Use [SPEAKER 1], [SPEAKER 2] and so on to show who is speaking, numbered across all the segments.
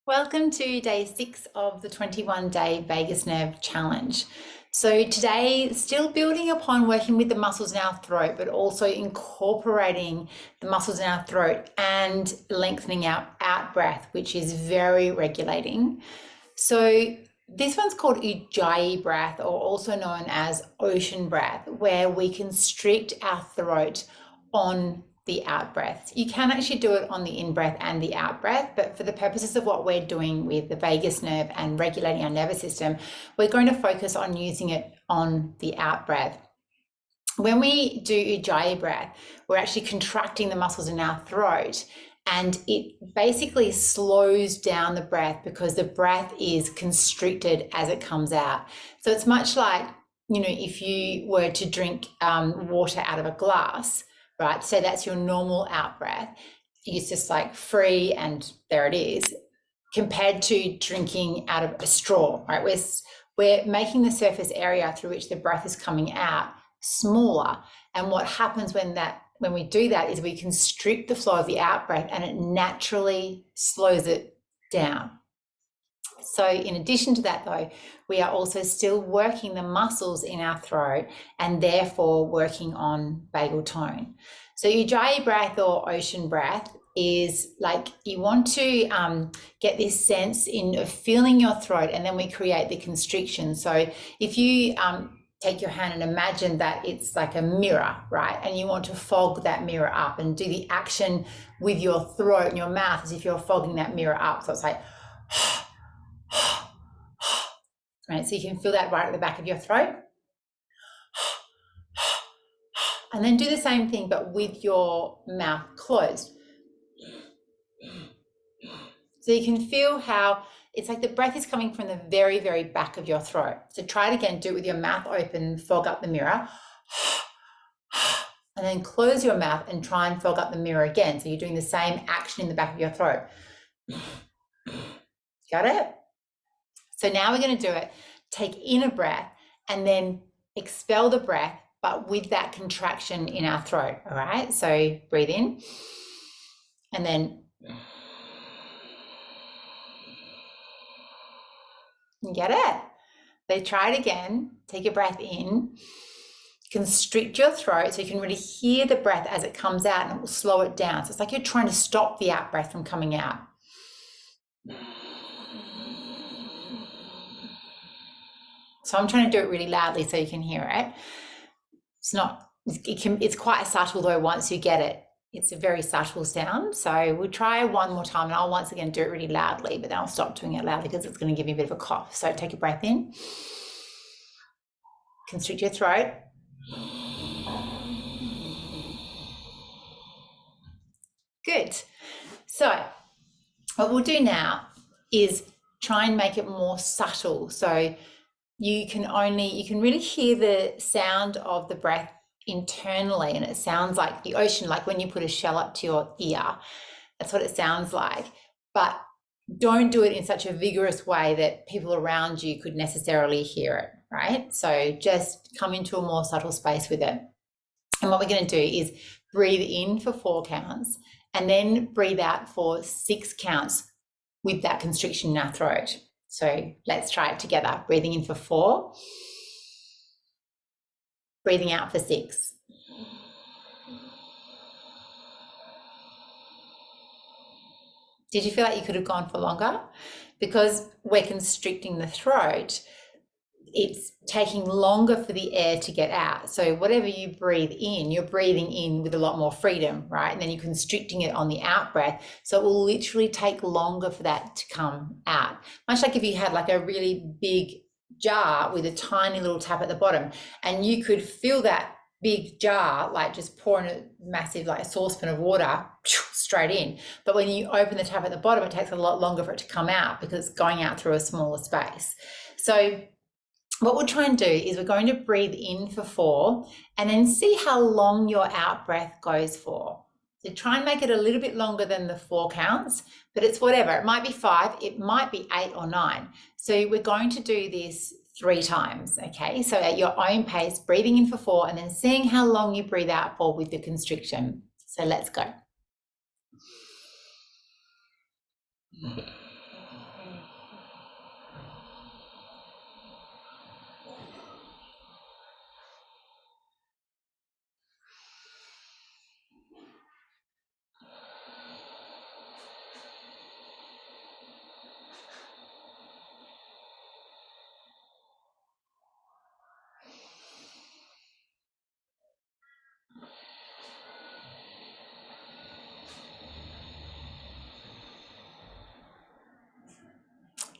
[SPEAKER 1] Welcome to day 6 of the 21-day vagus nerve challenge. So today, still building upon working with the muscles in our throat, but also incorporating the muscles in our throat and lengthening our out breath, which is very regulating. So this one's called Ujaii Breath, or also known as ocean breath, where we constrict our throat on the out breath. You can actually do it on the in breath and the out breath, but for the purposes of what we're doing with the vagus nerve and regulating our nervous system, we're going to focus on using it on the out breath. When we do Ujaii breath, we're actually contracting the muscles in our throat, and it basically slows down the breath because the breath is constricted as it comes out. So it's much like, if you were to drink water out of a glass, right? So that's your normal out breath. It's just like free and there it is, compared to drinking out of a straw, right? We're making the surface area through which the breath is coming out smaller. And what happens when we do that is we constrict the flow of the out breath and it naturally slows it down. So in addition to that though, we are also still working the muscles in our throat and therefore working on vagal tone. So Ujaii breath or ocean breath is like you want to get this sense of feeling your throat, and then we create the constriction. So if you take your hand and imagine that it's like a mirror, right? And you want to fog that mirror up and do the action with your throat and your mouth as if you're fogging that mirror up. So it's like, right? So you can feel that right at the back of your throat. And then do the same thing, but with your mouth closed. So you can feel how it's like the breath is coming from the very, very back of your throat. So try it again, do it with your mouth open, fog up the mirror. And then close your mouth and try and fog up the mirror again. So you're doing the same action in the back of your throat. Got it? So now we're going to do it. Take in a breath and then expel the breath, but with that contraction in our throat. All right. So breathe in and then you get it. Then try it again. Take a breath in, constrict your throat so you can really hear the breath as it comes out, and it will slow it down. So it's like you're trying to stop the out breath from coming out. So I'm trying to do it really loudly so you can hear it. It's quite subtle though once you get it. It's a very subtle sound. So we'll try one more time and I'll once again do it really loudly, but then I'll stop doing it loudly because it's going to give you a bit of a cough. So take a breath in, constrict your throat. Good. So what we'll do now is try and make it more subtle. So you can really hear the sound of the breath internally, and it sounds like the ocean, like when you put a shell up to your ear. That's what it sounds like. But don't do it in such a vigorous way that people around you could necessarily hear it, right? So just come into a more subtle space with it. And what we're going to do is breathe in for 4 counts and then breathe out for 6 counts with that constriction in our throat. So let's try it together. Breathing in for 4, breathing out for 6. Did you feel like you could have gone for longer? Because we're constricting the throat, it's taking longer for the air to get out. So whatever you breathe in, you're breathing in with a lot more freedom, right? And then you're constricting it on the out breath. So it will literally take longer for that to come out. Much like if you had like a really big jar with a tiny little tap at the bottom, and you could feel that big jar like just pouring a massive like a saucepan of water straight in. But when you open the tap at the bottom, it takes a lot longer for it to come out because it's going out through a smaller space. So what we'll try and do is we're going to breathe in for 4 and then see how long your out breath goes for. So try and make it a little bit longer than the 4 counts, but it's whatever. It might be 5, it might be 8 or 9. So we're going to do this 3 times, okay? So at your own pace, breathing in for 4 and then seeing how long you breathe out for with the constriction. So let's go.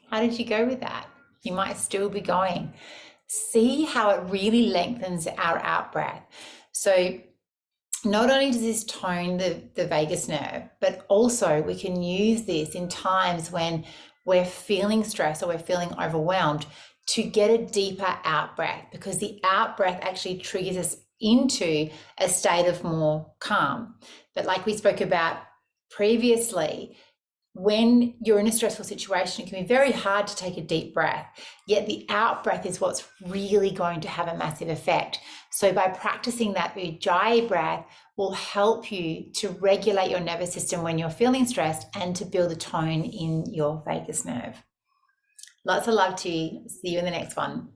[SPEAKER 1] How did you go with that? You might still be going. See how it really lengthens our out breath. So not only does this tone the vagus nerve, but also we can use this in times when we're feeling stressed or we're feeling overwhelmed to get a deeper out breath, because the out breath actually triggers us into a state of more calm. But like we spoke about previously, when you're in a stressful situation, it can be very hard to take a deep breath, yet the out breath is what's really going to have a massive effect. So by practicing that Ujaii breath will help you to regulate your nervous system when you're feeling stressed and to build a tone in your vagus nerve. Lots of love to you. See you in the next one.